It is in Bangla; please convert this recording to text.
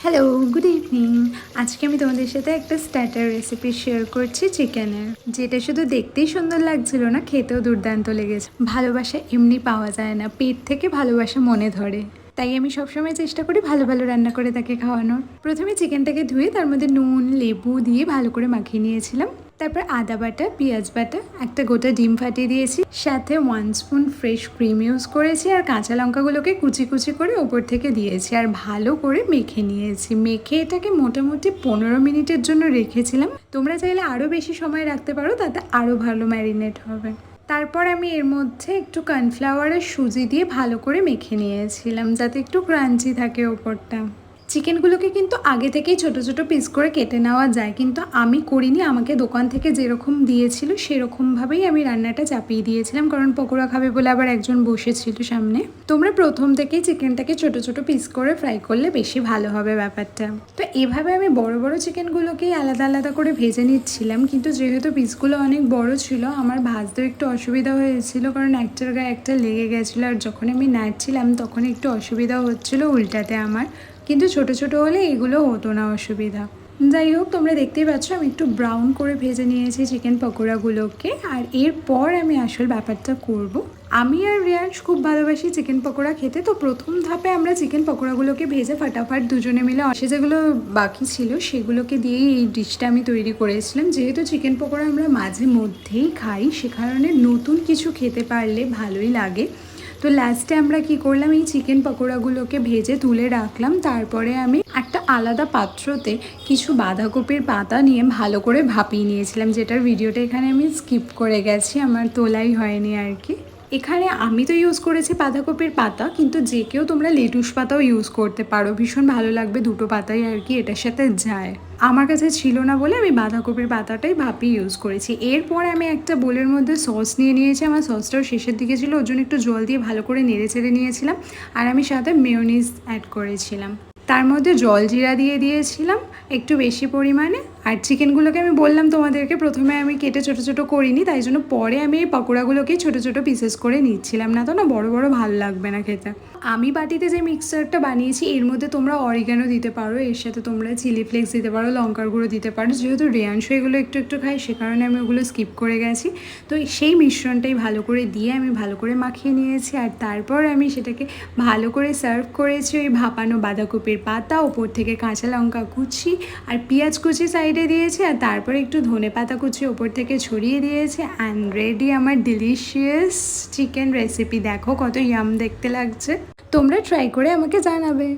Hello, good evening. আজকে আমি তোমাদের সাথে একটা স্টার্টার রেসিপি শেয়ার করছি চিকেনের, যেটা শুধু দেখতেই সুন্দর লাগছিল না, খেতেও দুর্দান্ত লেগেছে। ভালোবাসা এমনি পাওয়া যায় না, পেট থেকে ভালোবাসা মনে ধরে। তাই আমি সবসময় চেষ্টা করি ভালো ভালো রান্না করে তাকে খাওয়ানোর। প্রথমে চিকেনটাকে ধুয়ে তার মধ্যে নুন, লেবু দিয়ে ভালো করে মাখিয়ে নিয়েছিলাম। তারপর আদা বাটা, পেঁয়াজ বাটা, একটা গোটা ডিম ফাটিয়ে দিয়েছি, সাথে 1 স্পুন ফ্রেশ ক্রিম ইউজ করেছি, আর কাঁচা লঙ্কাগুলোকে কুচি কুচি করে ওপর থেকে দিয়েছি, আর ভালো করে মেখে নিয়েছি। মেখে এটাকে মোটামুটি 15 মিনিটের জন্য রেখেছিলাম। তোমরা চাইলে আরও বেশি সময় রাখতে পারো, তাতে আরও ভালো ম্যারিনেট হবে। তারপর আমি এর মধ্যে একটু কর্নফ্লাওয়ারের সুজি দিয়ে ভালো করে মেখে নিয়েছিলাম, যাতে একটু ক্রাঞ্চি থাকে ওপরটা। চিকেনগুলোকে কিন্তু আগে থেকেই ছোট ছোট পিস করে কেটে নেওয়া যায়, কিন্তু আমি করিনি। আমাকে দোকান থেকে যেরকম দিয়েছিল সেরকমভাবেই আমি রান্নাটা চাপিয়ে দিয়েছিলাম, কারণ পকোড়া খাবে বলে আবার একজন বসেছিল সামনে। তোমরা প্রথম থেকেই চিকেনটাকে ছোট ছোট পিস করে ফ্রাই করলে বেশি ভালো হবে ব্যাপারটা। তো এভাবে আমি বড় বড় চিকেনগুলোকেই আলাদা আলাদা করে ভেজে নিচ্ছিলাম, কিন্তু যেহেতু পিসগুলো অনেক বড় ছিল আমার ভাজতেও একটু অসুবিধা হয়েছিল, কারণ একটার গায়ে একটা লেগে গেছিলো, আর যখন আমি নাড়ছিলাম তখন একটু অসুবিধা হচ্ছিলো উল্টাতে আমার। কিন্তু ছোট ছোট হলে এগুলো হতো না অসুবিধা। যাই হোক, তোমরা দেখতেই পাচ্ছ আমি একটু ব্রাউন করে ভেজে নিয়েছি চিকেন পকোড়াগুলোকে। আর এরপর আমি আসল ব্যাপারটা করব। আমি আর রিয়াংশ খুব ভালোবাসি চিকেন পকোড়া খেতে, তো প্রথম ধাপে আমরা চিকেন পকোড়াগুলোকে ভেজে ফাটাফাট দুজনে মিলে অসে যেগুলো বাকি ছিল সেগুলোকে দিয়েই এই ডিশটা আমি তৈরি করেছিলাম। যেহেতু চিকেন পকোড়া আমরা মাঝে মধ্যেই খাই, সে কারণে নতুন কিছু খেতে পারলে ভালোই লাগে। তো লাস্টে আমরা কি করলাম, এই চিকেন পকোড়াগুলোকে ভেজে তুলে রাখলাম। তারপরে আমি একটা আলাদা পাত্রতে কিছু বাঁধাকপির পাতা নিয়ে ভালো করে ভাপিয়ে নিয়েছিলাম, যেটার ভিডিওটা এখানে আমি স্কিপ করে গেছি, আমার তোলাই হয়নি আর কি। এখানে আমি তো ইউজ করেছি বাঁধাকপির পাতা, কিন্তু যে কেউ তোমরা লেটুস পাতাও ইউজ করতে পারো, ভীষণ ভালো লাগবে। দুটো পাতাই আর কি এটার সাথে যায়। আমার কাছে ছিল না বলে আমি বাঁধাকপির পাতাটাই ভাপিয়ে ইউজ করেছি। এরপর আমি একটা বোলের মধ্যে সস নিয়ে নিয়েছি। আমার সসটাও শেষের দিকে ছিল, ওর জন্য একটু জল দিয়ে ভালো করে নেড়ে চেড়ে নিয়েছিলাম। আর আমি সাথে মেয়োনিজ অ্যাড করেছিলাম। তার মধ্যে জলজিরা দিয়ে দিয়েছিলাম একটু বেশি পরিমাণে। আর চিকেনগুলোকে আমি বললাম তোমাদেরকে প্রথমে আমি কেটে ছোটো ছোটো করিনি, তাই জন্য পরে আমি এই পকোড়াগুলোকেই ছোটো ছোটো পিসেস করে নিচ্ছিলাম। না তো না বড় বড় ভালো লাগবে না খেতে। আমি বাটিতে যে মিক্সচারটা বানিয়েছি এর মধ্যে তোমরা অরিগানো দিতে পারো, এর সাথে তোমরা চিলি ফ্লেক্স দিতে পারো, লঙ্কার গুঁড়ো দিতে পারো। যেহেতু রেয়াংশ এগুলো একটু একটু খাই, সে কারণে আমি ওগুলো স্কিপ করে গেছি। তো সেই মিশ্রণটাই ভালো করে দিয়ে আমি ভালো করে মাখিয়ে নিয়েছি। আর তারপর আমি সেটাকে ভালো করে সার্ভ করেছি ওই ভাপানো বাঁধাকপির পাতা, ওপর থেকে কাঁচা লঙ্কা কুচি আর পেঁয়াজ কুচি সাইডে দিয়েছি, আর তারপরে একটু ধনে পাতা কুচি ওপর থেকে ছড়িয়ে দিয়েছি। অ্যান্ড রেডি আমার ডিলিশিয়াস চিকেন রেসিপি। দেখো কত ইয়াম দেখতে লাগছে। তোমরা ট্রাই করে আমাকে জানাবে।